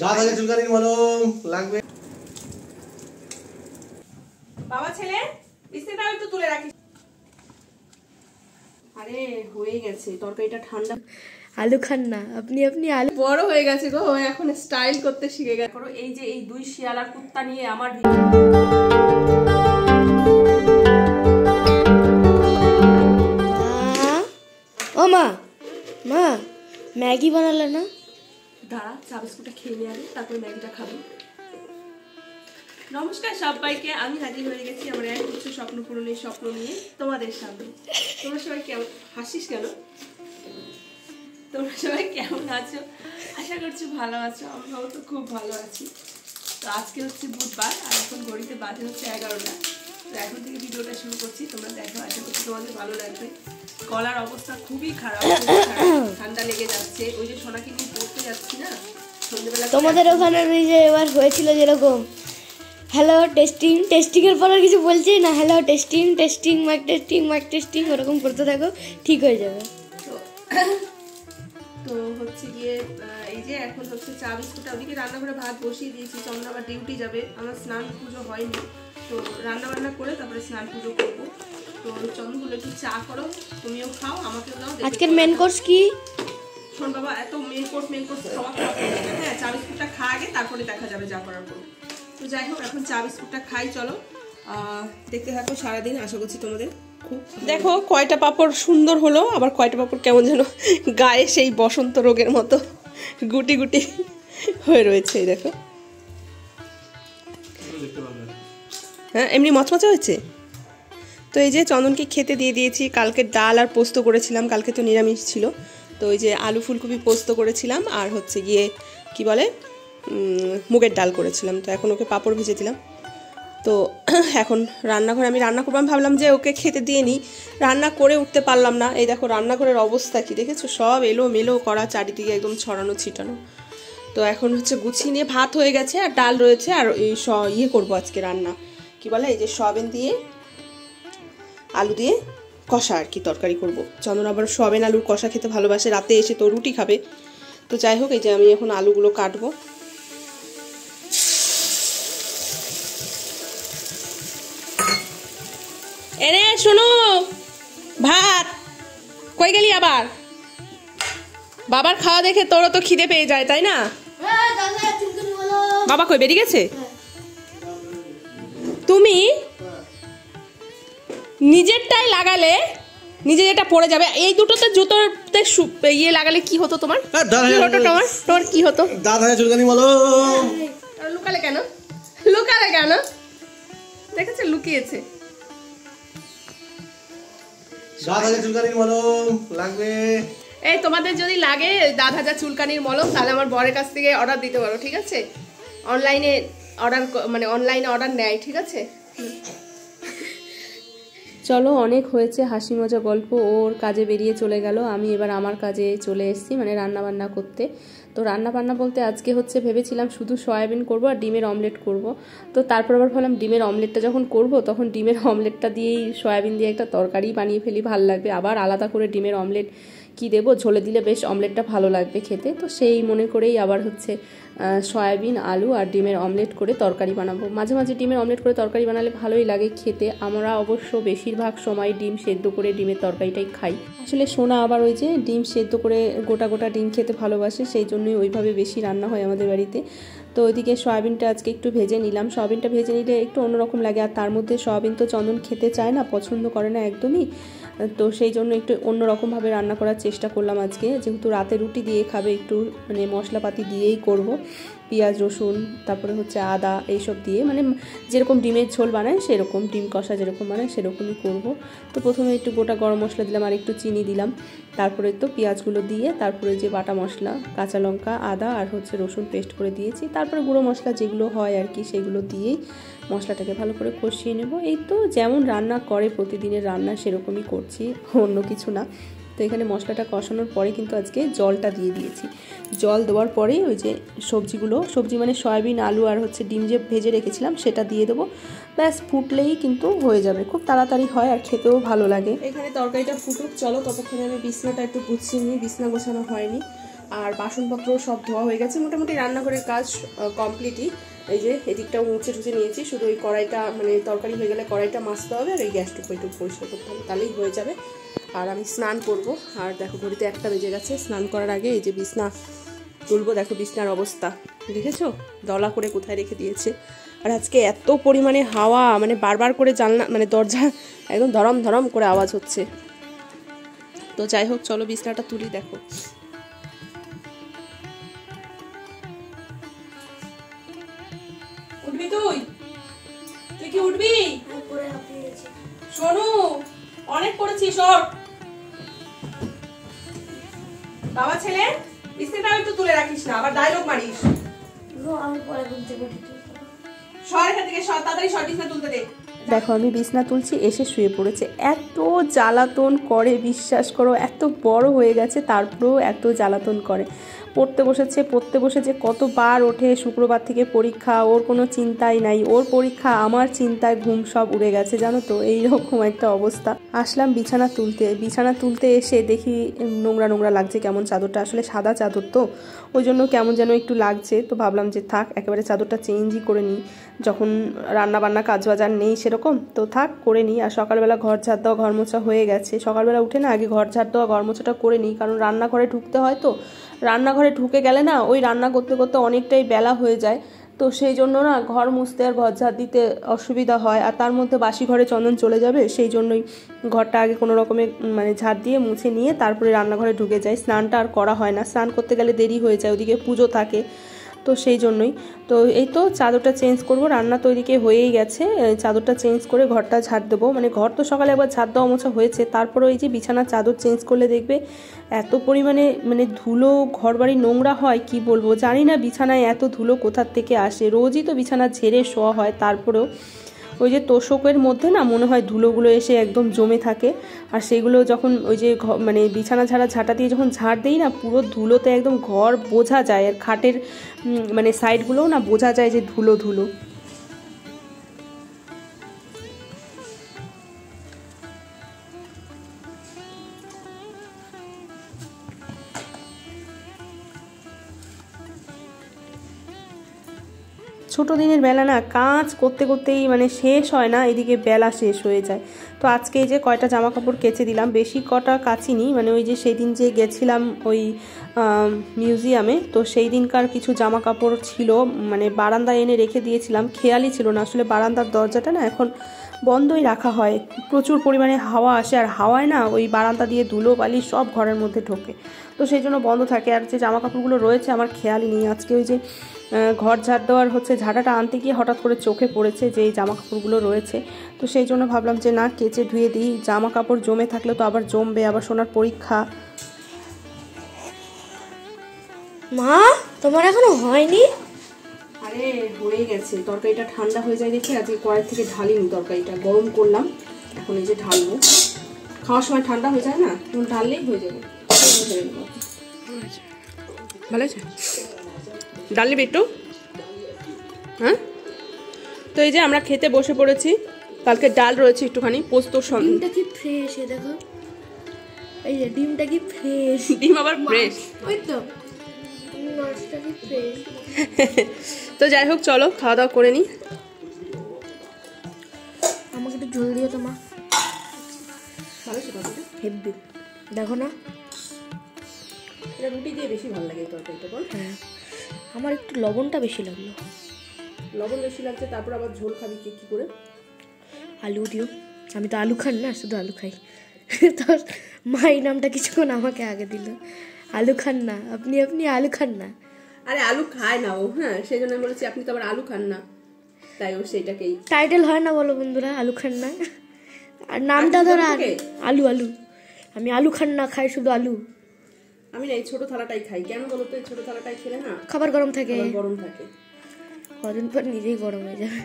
দাঁত আগে চুলকানির মলম লাগবে। বাবা ছেলে বিছানাটা একটু তুলে রাখিস। আরে হয়ে গেছে, তরকারিটা ঠান্ডা। আলু খান না আপনি, আপনি আলু বড় হয়ে গেছে গো, এখন স্টাইল করতে শিখে গেছে। এই যে এই দুই শিয়াল আর কুত্তা নিয়ে আমার ও মা, মা ম্যাগি বানালে না? দাঁড়া, চা বিস্কুটটা খেয়ে নিয়ে আগে, তারপরে ম্যাগিটা খাবো। নমস্কার সবাইকে, আমি হাজির হয়ে গেছি আমার এক উচ্চ স্বপ্ন পূরণের স্বপ্ন নিয়ে তোমাদের সামনে। তোমরা সবাই কেমন, হাসিস কেন? তোমরা সবাই কেমন আছো? আশা করছি ভালো আছো। আমরাও তো খুব ভালো আছি। তো আজকে হচ্ছে বুধবার আর এখন ঘড়িতে বাজে হচ্ছে 11টা। তো এখন থেকে ভিডিওটা শুরু করছি, তোমরা দেখো, আশা করছি তোমাদের ভালো লাগবে। গলার অবস্থা খুবই খারাপ, ঠান্ডা লেগে যাচ্ছে। ওই যে সোনাকে নিয়ে পড়তে যাচ্ছি না সন্ধ্যেবেলা। তোমাদের ওখানে ওই যে এবার হয়েছিল যেরকম হ্যালো টেস্টিং, টেস্টিং এর পর আর কিছু বলছেই না, hello testing, testing mic testing, mic testing, ওরকম করতে থাকো, ঠিক হয়ে যাবে। তো হচ্ছে গিয়ে এই যে এখন হচ্ছে চা বিস্কুটটা, ওদিকে রান্নাঘরে ভাত বসিয়ে দিয়েছি। চন্দ্র আবার ডিউটি যাবে, আমার স্নান পুজো হয়নি, তো রান্না বান্না করে তারপরে স্নান পুজো করবো। তো চন্দ্রগুলো একটু চা করো, তুমিও খাও, আমাকেও দাও। আজকের মেন কোর্স কি? শোন বাবা, এত মেন কোর্স খাওয়া হ্যাঁ, চা বিস্কুটটা খা আগে, তারপরে দেখা যাবে যা করার পর। তো যাই হোক, এখন চা বিস্কুটটা খাই, চলো দেখতে থাকো সারাদিন। আশা করছি তোমাদের খুব। দেখো কয়টা পাপড় সুন্দর হলো, আবার কয়টা পাপড় কেমন যেন গায়ে সেই বসন্ত রোগের মতো গুটি গুটি হয়ে রয়েছে। দেখো, হ্যাঁ এমনি মচমচা হয়েছে। তো এই যে চন্দনকে খেতে দিয়ে দিয়েছি। কালকে ডাল আর পোস্ত করেছিলাম, কালকে তো নিরামিষ ছিল। তো ওই যে আলু ফুলকপি পোস্ত করেছিলাম, আর হচ্ছে গিয়ে কি বলে মুগের ডাল করেছিলাম। তো এখন ওকে পাঁপড় ভেজে দিলাম। তো এখন রান্নাঘরে আমি রান্না করবো, আমি ভাবলাম যে ওকে খেতে দিয়ে নিই, রান্না করে উঠতে পারলাম না। এই দেখো রান্নাঘরের অবস্থা কি দেখেছো, সব এলো মেলো করা, চারিদিকে একদম ছড়ানো ছিটানো। তো এখন হচ্ছে গুছিয়ে নিয়ে, ভাত হয়ে গেছে আর ডাল রয়েছে, আর এই ইয়ে করবো আজকে রান্না, কি বলে এই যে সয়াবিন দিয়ে আলু দিয়ে কষা আর কি তরকারি করব। চন্দন আবার সয়াবিন আলুর কষা খেতে ভালোবাসে, রাতে এসে তো রুটি খাবে। তো যাই হোক, এই যে আমি এখন আলুগুলো কাটবো। এরে শোনো, ভাত কই গেলি আবার? বাবার খাওয়া দেখে তোরও তো খিদে পেয়ে যায়, তাই না? বাবা কই বেরিয়ে গেছে? তুমি নিজেরটাই লাগালে, নিজে যেটা পড়ে যাবে। এই দুটোতে জুতোতে ইয়ে লাগালে কি হতো তোমার? তোমার কি হতো? দাঁত আগে চুলকানি মলম। লুকালে কেন? লুকালে কেন? দেখেছে লুকিয়েছে। দাঁত আগে চুলকানির মলম লাগবে। এই তোমাদের যদি লাগে দাঁত ভাজা চুলকানির মলম, তাহলে আমার বরের কাছ থেকে অর্ডার দিতে পারো, ঠিক আছে? অনলাইনে অর্ডার নেয়, ঠিক আছে? চলো, অনেক হয়েছে হাসি মজা গল্প। ওর কাজে বেরিয়ে চলে গেল, আমি এবার আমার কাজে চলে এসেছি, মানে রান্না বান্না করতে। তো রান্না বান্না বলতে আজকে হচ্ছে ভেবেছিলাম শুধু সয়াবিন করব আর ডিমের অমলেট করব। তো তারপর আবার ভাবলাম ডিমের অমলেটটা যখন করব, তখন ডিমের অমলেটটা দিয়েই সয়াবিন দিয়ে একটা তরকারি বানিয়ে ফেলি, ভালো লাগবে। আবার আলাদা করে ডিমের অমলেট কি দেবো, ঝোলে দিলে বেশ অমলেটটা ভালো লাগবে খেতে। তো সেই মনে করেই আবার হচ্ছে সয়াবিন আলু আর ডিমের অমলেট করে তরকারি বানাবো। মাঝে মাঝে ডিমের অমলেট করে তরকারি বানালে ভালোই লাগে খেতে। আমরা অবশ্য বেশিরভাগ সময় ডিম সেদ্ধ করে ডিমের তরকারিটাই খাই। আসলে সোনা আবার ওই যে ডিম সেদ্ধ করে গোটা গোটা ডিম খেতে ভালোবাসে, সেই জন্যই ওইভাবে বেশি রান্না হয় আমাদের বাড়িতে। তো ওইদিকে সয়াবিনটা আজকে একটু ভেজে নিলাম। সয়াবিনটা ভেজে নিলে একটু অন্যরকম লাগে, আর তার মধ্যে সয়াবিন তো চন্দন খেতে চায় না, পছন্দ করে না একদমই। তো সেই জন্য একটু অন্যরকমভাবে রান্না করার চেষ্টা করলাম আজকে, যেহেতু রাতে রুটি দিয়ে খাবে, একটু মানে মশলাপাতি দিয়েই করব। পেঁয়াজ রসুন তারপরে হচ্ছে আদা এইসব দিয়ে, মানে যেরকম ডিমের ঝোল বানায় সেরকম, ডিম কষা যেরকম বানায় সেরকমই করব। তো প্রথমে একটু গোটা গরম মশলা দিলাম আর একটু চিনি দিলাম, তারপরে তো পেঁয়াজগুলো দিয়ে তারপরে যে বাটা মশলা কাঁচা লঙ্কা আদা আর হচ্ছে রসুন পেস্ট করে দিয়েছি, তারপরে গুঁড়ো মশলা যেগুলো হয় আর কি সেগুলো দিয়েই মশলাটাকে ভালো করে কষিয়ে নেব। এই তো যেমন রান্না করে প্রতিদিনের রান্না সেরকমই করছি, অন্য কিছু না। তো এখানে মশলাটা কষানোর পরে কিন্তু আজকে জলটা দিয়ে দিয়েছি। জল দেওয়ার পরেই ওই যে সবজি মানে সয়াবিন আলু আর হচ্ছে ডিম যে ভেজে রেখেছিলাম সেটা দিয়ে দেবো। ব্যাস ফুটলেই কিন্তু হয়ে যাবে, খুব তাড়াতাড়ি হয় আর খেতেও ভালো লাগে। এখানে তরকারিটা ফুটুক, চলো ততক্ষণে আমি বিছনাটা একটু গুছিয়ে নিই, বিছনা গোছানো হয়নি। আর বাসনপত্র সব ধোয়া হয়ে গেছে, মোটামুটি রান্নাঘরের কাজ কমপ্লিটই। এই যে এদিকটাও মুছে টুছে নিয়েছি, শুধু ওই কড়াইটা মানে তরকারি হয়ে গেলে কড়াইটা মাজতে হবে আর এই গ্যাসটুকু একটু পরিষ্কার করতে হবে, তাহলেই হয়ে যাবে। আর আমি স্নান করব। আর দেখো ঘড়িতে 1টা বেজে গেছে। স্নান করার আগে এই যে বিছনা তুলবো, দেখো বিছনার অবস্থা দেখেছো, দলা করে কোথায় রেখে দিয়েছে। আর আজকে এত পরিমাণে হাওয়া, মানে বারবার করে জানলা মানে দরজা একদম ধরম ধরম করে আওয়াজ হচ্ছে। তো যাই হোক চলো বিছনাটা তুলি। দেখো উঠবি তুই কি উঠবি? শোনো অনেক করেছি, সর বাবা ছেলে, বিছনাটা একটু তুলে রাখিস না, আবার ডায়লগ মারিস। সর এখান থেকে, সর তাড়াতাড়ি, সর বিছনা তুলতে দে। দেখো আমি বিছনা তুলছি, এসে শুয়ে পড়েছে। এত জ্বালাতন করে বিশ্বাস করো, এত বড় হয়ে গেছে তারপরেও এত জ্বালাতন করে। পড়তে বসেছে কতবার ওঠে। শুক্রবার থেকে পরীক্ষা, ওর কোনো চিন্তাই নাই, ওর পরীক্ষা আমার চিন্তায় ঘুম সব উড়ে গেছে জানো তো, এইরকম একটা অবস্থা। আসলাম বিছানা তুলতে এসে দেখি নোংরা নোংরা লাগছে কেমন চাদরটা, আসলে সাদা চাদর তো ওই জন্য কেমন যেন একটু লাগছে। তো ভাবলাম যে থাক একেবারে চাদরটা চেঞ্জই করে নিই, যখন রান্না বান্না কাজ বাজার নেই সেরকম, তো থাক করে নিই। আর সকালবেলা ঘর ঝাড় দেওয়া ঘর মোছা হয়ে গেছে, সকালবেলা উঠে না আগে ঘর ঝাড় দেওয়া ঘর মোছাটা করে নিই, কারণ রান্নাঘরে ঢুকতে হয়। তো রান্নাঘরে ঢুকে গেলে না ওই রান্না করতে করতে অনেকটাই বেলা হয়ে যায়, তো সেই জন্য না ঘর মুছতে আর ঘর ঝাড় দিতে অসুবিধা হয়। আর তার মধ্যে বাসি ঘরে চন্দন চলে যাবে, সেই জন্যই ঘরটা আগে কোনো রকমে মানে ঝাড় দিয়ে মুছে নিয়ে তারপরে রান্নাঘরে ঢুকে যাই। স্নানটা আর করা হয় না, স্নান করতে গেলে দেরি হয়ে যায়, ওদিকে পুজো থাকে, তো সেই জন্যই। তো এই তো চাদরটা চেঞ্জ করব, রান্না তো ওইদিকে হয়েই গেছে, চাদরটা চেঞ্জ করে ঘরটা ঝাড় দেবো। মানে ঘর তো সকালে একবার ঝাড় দেওয়া মোছা হয়েছে, তারপরে ওই যে বিছানার চাদর চেঞ্জ করলে দেখবে এত পরিমাণে মানে ধুলো, ঘর বাড়ি নোংরা হয় কি বলবো। জানি না বিছানায় এত ধুলো কোথার থেকে আসে, রোজই তো বিছানা ঝেড়ে শোয়া হয়, তারপরেও ওই যে তোষকের মধ্যে না মনে হয় ধুলোগুলো এসে একদম জমে থাকে। আর সেগুলো যখন ওই যে মানে বিছানা ঝাঁটা দিয়ে যখন ঝাড় দিই না, পুরো ধুলোতে একদম ঘর বোঝা যায়, আর খাটের মানে সাইডগুলোও না বোঝা যায় যে ধুলো ধুলো। ছোটো দিনের বেলা না কাজ করতে করতেই মানে শেষ হয় না, এদিকে বেলা শেষ হয়ে যায়। তো আজকে এই যে কয়টা জামা কাপড় কেচে দিলাম, বেশি কটা কাচিনি, মানে ওই যে সেই দিন যে গেছিলাম ওই মিউজিয়ামে, তো সেই দিনকার কিছু জামা কাপড় ছিল, মানে বারান্দায় এনে রেখে দিয়েছিলাম, খেয়ালই ছিল না। আসলে বারান্দার দরজাটা না এখন বন্ধই রাখা হয়, প্রচুর পরিমাণে হাওয়া আসে, আর হাওয়ায় না ওই বারান্দা দিয়ে ধুলো বালি সব ঘরের মধ্যে ঢোকে, তো সেই জন্য বন্ধ থাকে। আর যে জামা কাপড়গুলো রয়েছে আমার খেয়ালই নেই। আজকে ওই যে ঘর ঝাড় দেওয়ার ঝাঁটাটা আনতে গিয়ে হঠাৎ করে চোখে পড়েছে যে এই জামা কাপড়গুলো রয়েছে, তো সেই জন্য ভাবলাম যে না কেচে ধুয়ে দিই, জামা কাপড় জমে থাকলে তো আবার জমবে, আবার সোনার পরীক্ষা। মা তোমার এখনো হয়নি? আরে হয়ে গেছে, তরকারিটা ঠান্ডা হয়ে যায় দেখে আজকে কড়াই থেকে ঢালিনি, তরকারিটা গরম করলাম, এখন এই যে ঢালবো। খাওয়ার সময় ঠান্ডা হয়ে যায় না, এখন ঢাললেই হয়ে যাবে। ভালো আছে, ডাল নিবি একটু? হ্যাঁ, তো এই যে আমরা খেতে বসে পড়েছি। কালকে ডাল রয়েছে একটুখানি, পোস্ত। ডিমটা কি ফ্রেশ, দেখো এই যে ডিমটা কি ফ্রেশ, ডিম আবার ফ্রেশ, ওই তো মাছটা কি ফ্রেশ। তো যাই হোক চলো খাওয়া দাওয়া করে নিই। আমাকে একটু ঝোল দিও তো মা। ভালো ছিল হেব্বি, দেখো না এটা রুটি দিয়ে বেশি ভালো লাগে তরকারিটা, বল? হ্যাঁ, আমার একটু লবণটা বেশি লাগলো। লবণ বেশি লাগছে, তারপর আবার ঝোল খাবি কি করে? আলু দিও, আমি তো আলু খান না, শুধু আলু খাই। তো মা এই নামটা কিছুক্ষণ আমাকে আগে দিল, আলু খান না আপনি, আপনি আলু খান না। আরে আলু খায় না ও, হ্যাঁ সেই জন্য আমি বলেছি আপনি তো আবার আলু খান না, তাই ও সেইটাকেই টাইটেল হয় না বলো বন্ধুরা, আলু খান না, আর নামটা ধরো আলু। আলু আমি আলু খান না, খাই শুধু আলু। আমি না এই ছোট থালাটাই খাই, কেন বলো তো? এই ছোট থালাটাই খেলে না খাবার গরম থাকে, গরম থাকে, কদিন পর নিজেই গরম হয়ে যাবে।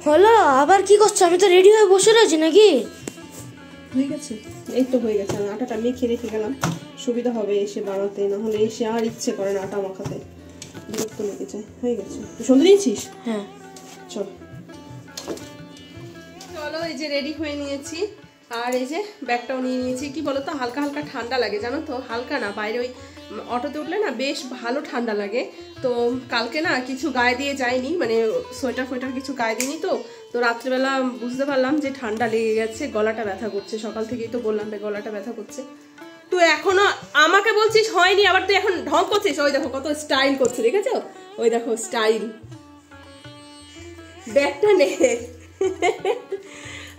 হলো আবার কি করছো? আমি তো রেডি হয়ে বসে রয়েছি নাকি? হয়ে গেছে, এই তো হয়ে গেছে। আমি আটাটা মেখে রেখে গেলাম, সুবিধা হবে এসে বানাতে, না হলে এসে আর ইচ্ছে করে না আটা মাখাতে, বিরক্ত লেগে যায়। হয়ে গেছে, সন্ধে দিয়েছিস? হ্যাঁ চল চলো, এই যে রেডি হয়ে নিয়েছি। আর এই যে ব্যাগটাও নিয়ে নিয়েছি। কি বলতো, হালকা হালকা ঠান্ডা লাগে জানো তো, হালকা না, বাইরে ওই অটোতে উঠলে না বেশ ভালো ঠান্ডা লাগে। তো কালকে না কিছু গায়ে দিয়ে যায়নি, মানে সোয়েটার ফোয়েটার কিছু গায়ে দিইনি। তো রাত্রেবেলা বুঝতে পারলাম যে ঠান্ডা লেগে গেছে, গলাটা ব্যথা করছে। সকাল থেকেই তো বললাম গলাটা ব্যথা করছে। তুই এখনো আমাকে বলছিস হয়নি, আবার তুই এখন ঢং করছিস। ওই দেখো কত স্টাইল করছে, দেখেছো? ওই দেখো স্টাইল। ব্যাগটা নে।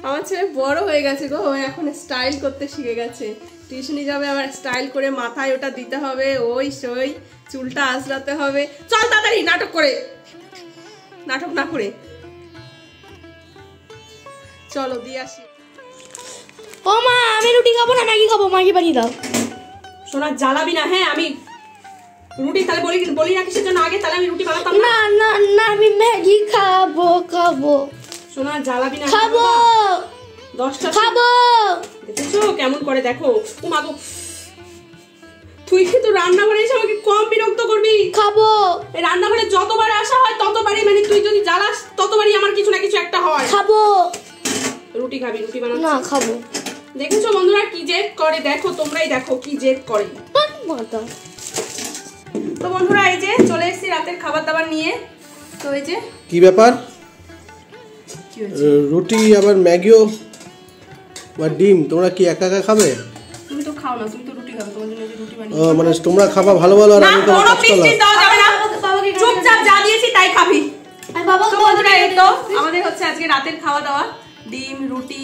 আমার ছেলে বড় হয়ে গেছে গো, এখন স্টাইল করতে শিখে গেছে। টিউশনি যাবে, আবার স্টাইল করে মাথায় ওটা দিতে হবে, ওই সই চুলটা আঁচড়াতে হবে। চল তাড়াতাড়ি, নাটক করে, নাটক না করে চলো দিয়ে আসি। ও মা, আমি রুটি খাবো না, ম্যাগি খাবো, ম্যাগি বানিয়ে দাও। সোনা জ্বালাবি না, হ্যাঁ? আমি রুটি তাহলে বলি না কিসের জন্য আগে, তাহলে আমি রুটি বানাতাম না। না না, আমি ম্যাগি খাবো। সোনা জ্বালাবি না, খাবো 10টা খাবো। দেখেছো কেমন করে, দেখো। ও মা গো, তুই কিন্তু রান্নাঘরে এসে আমাকে কম বিরক্ত করবি। খাবো। এই রান্নাঘরে যতবার আসা হয় ততবারই, মানে তুই যদি জ্বালাস ততবারই আমার কিছু না কিছু একটা হয়। খাবো। রুটি খাবি? রুটি বানাচ্ছি না খাবো। দেখেছো বন্ধুরা কি জেদ করে, দেখো তোমরাই দেখো কি জেদ করে। তো বন্ধুরা এই যে চলে এসেছি রাতের খাবার দাবার নিয়ে। তো এই যে কি ব্যাপার, রুটি আবার ম্যাগিও বা ডিম, তোমরা কি একা একা খাবে? তুমি তো খাও না, তুমি তো রুটি খাও, তোমার জন্য যে রুটি বানিয়ে। মানে তোমরা খাবা ভালো ভালো, আর আমি তোমার কাজ করলাম। চুপচাপ যা দিয়েছি তাই খাবি। তো বন্ধুরা এই তো আমাদের হচ্ছে আজকে রাতের খাওয়া দাওয়া, ডিম, রুটি,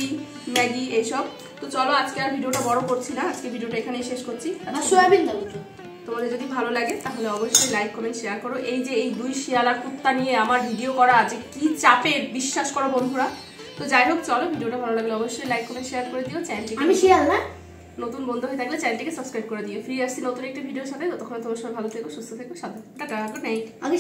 ম্যাগি এইসব। তো চলো আজকে আর ভিডিওটা বড় করছি না, আজকে ভিডিওটা এখানেই শেষ করছি। সয়াবিন দাও। তোমাদের যদি ভালো লাগে তাহলে অবশ্যই লাইক কমেন্ট শেয়ার করো। এই যে এই 2 শিয়ালা কুত্তা নিয়ে আমার ভিডিও করা আছে, কি চাপের বিশ্বাস করো বন্ধুরা। তো যাই হোক, চলো ভিডিওটা ভালো লাগলে অবশ্যই লাইক কমেন্ট শেয়ার করে দিও। চ্যানেলটিকে, আমি শিয়াল না, নতুন বন্ধু হয়ে থাকলে চ্যানেলটিকে সাবস্ক্রাইব করে দিও। ফ্রি আসছি নতুন একটা ভিডিওর সাথে। ততক্ষণ তোমার সবাই ভালো থেকো, সুস্থ থেকো, সাবধানে। Tata, good night. আগে